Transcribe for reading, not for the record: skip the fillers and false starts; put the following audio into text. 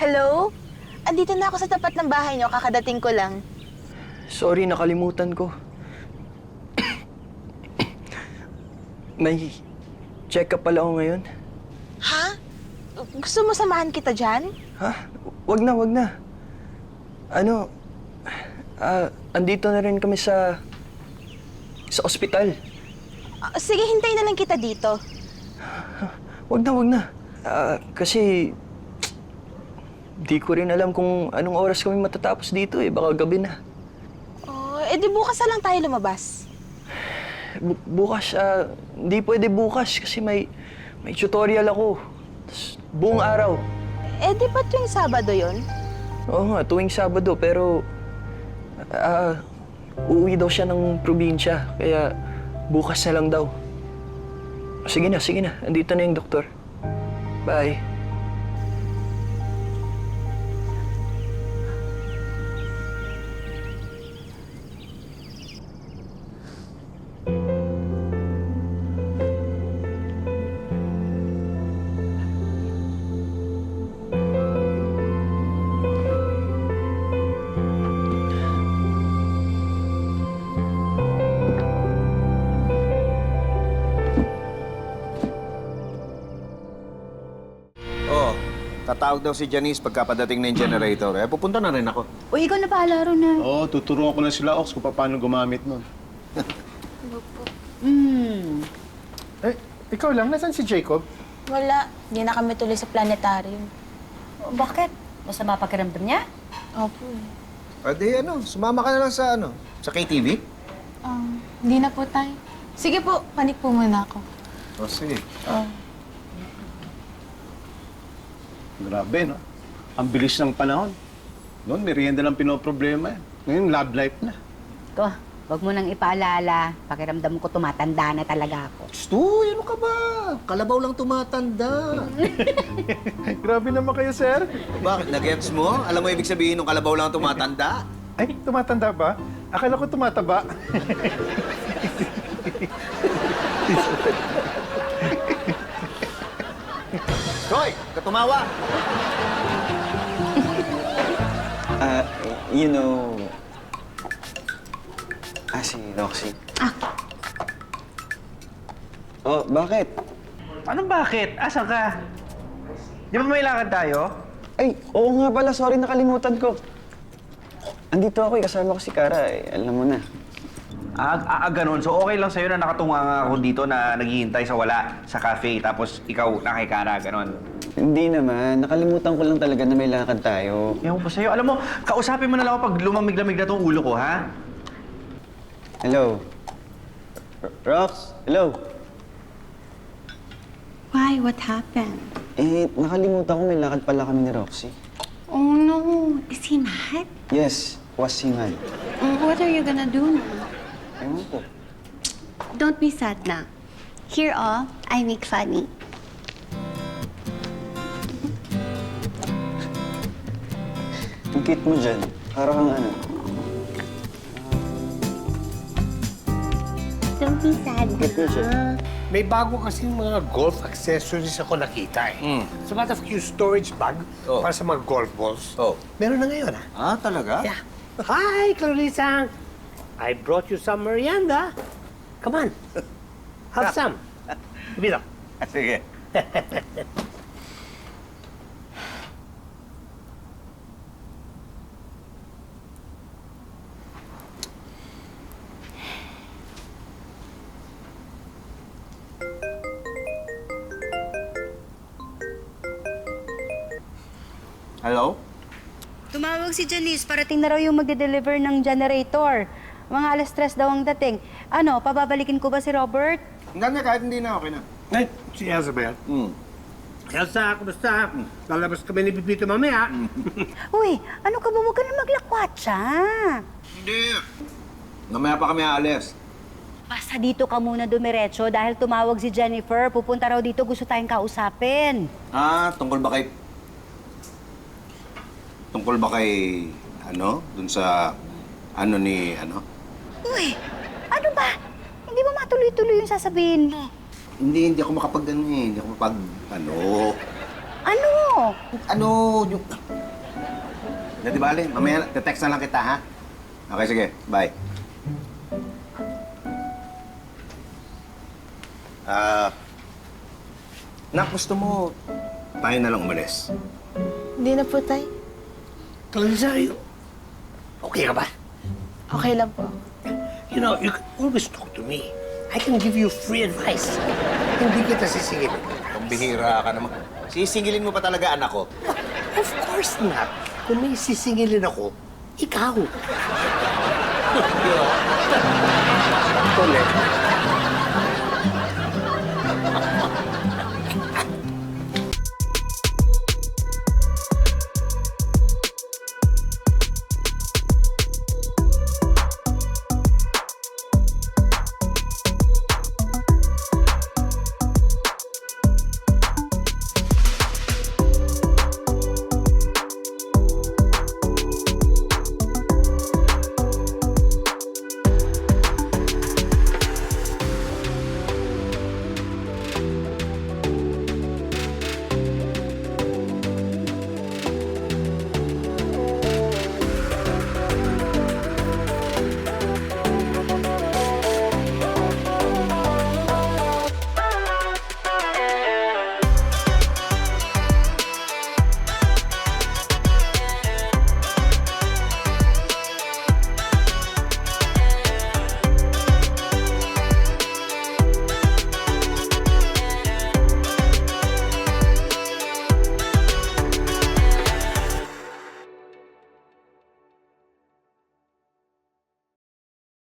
Hello? Andito na ako sa tapat ng bahay niyo, kakadating ko lang. Sorry, nakalimutan ko. May check-up pala ako ngayon. Ha? Gusto mo samahan kita dyan? Ha? Wag na, wag na. Ano, andito na rin kami sa ospital. Sige, hintayin na lang kita dito. Wag na, wag na. Kasi di ko rin alam kung anong oras kami matatapos dito eh. Baka gabi na. Oh, edi bukas na lang tayo lumabas. Bukas, hindi pwede bukas kasi may tutorial ako. Tas, buong araw. Edi ba tuwing Sabado yon? Oo nga, tuwing Sabado, pero uuwi daw siya ng probinsya, kaya bukas na lang daw. Sige na, sige na. Andito na yung doktor. Bye. Tatawag daw si Janice pagkapadating na yung generator. Pupunta na rin ako. Uy, ikaw na bahala ron na. Oo, tuturuan ko na sila, Ox, kung paano gumamit nun. Eh, ikaw lang, nasan si Jacob? Wala. Hindi na kami tuloy sa planetarium. Oh, bakit? Masama pakiramdam niya? Opo. Sumama ka na lang sa KTV? Hindi na po tayo. Sige po, panik po muna ako. Sige. Grabe, no? Ang bilis ng panahon. Noon, merienda lang pinoproblema yan. Ngayon, love life na. Ito, wag mo nang ipaalala. Pakiramdam ko tumatanda na talaga ako. Stoy, ano ka ba? Kalabaw lang tumatanda. Grabe naman kayo, sir. Bakit? Nagets mo? Alam mo ibig sabihin ng kalabaw lang tumatanda? Ay, tumatanda ba? Akala ko tumataba. Stoy, katumawa! Si Roxy. Oh, bakit? Anong bakit? Asan ka? Di ba may lakad tayo? Ay, oo nga pala. Sorry, nakalimutan ko. Andito ako eh. Kasama ko si Kara eh. Alam mo na. Ganun. So okay lang sa'yo na nakatunga nga ako dito na naghihintay sa wala sa cafe tapos ikaw nakikara, ganun. Hindi naman. Nakalimutan ko lang talaga na may lakad tayo. Ewan ko sa'yo. Alam mo, kausapin mo na lang ako pag lumamig-lamig na tong ulo ko, ha? Hello? Rox? Hello? Why? What happened? Nakalimutan ko may lakad pala kami ni Roxy. Oh no, is he mad? Yes, was he man. What are you gonna do now? Ewan ko. Don't be sad na. Here, I make funny. Ang cute mo dyan. Para kang ano. Don't be sad Cute mo dyan. May bago kasing mga golf accessories ako nakita eh. As a matter of yung storage bag para sa mga golf balls. Meron na ngayon Talaga? Yeah. Hi, Clarissa. I brought you some merienda. Come on. Have some. Ibito. Sige. Hello? Tumawag si Janice, parating na raw yung magde-deliver ng generator. Mga alas 3 daw ang dating. Ano, pababalikin ko ba si Robert? Hindi, kahit hindi na, okay na. Ay, si Elsa ba yan? Elsa, kumusta? Lalabas kami ni Pipito mamaya. Uy, ano ka ba? Huwag ka na maglakwatsa. Hindi. Mamaya pa kami aalis. Basta dito ka muna dumiretso dahil tumawag si Jennifer. Pupunta raw dito, gusto tayong kausapin. Tungkol ba kay, dun sa, Uy, ano ba? Hindi ba matuloy-tuloy yung sasabihin mo? Hindi ako hindi ako Ano? Ano yung... Hindi bale, mamaya te-text na lang kita, ha? Okay, sige. Bye. Nak, gusto mo tayo na lang umalis? Hindi na po, Tay. Rosario, okay ka ba? Okay lang po. You know, you can always talk to me. I can give you free advice. Hindi kita sisingilin. Pambihira ka naman. Sisingilin mo pa talaga anak ko. Of course not. Kung may sisingilin ako, ikaw. Tole,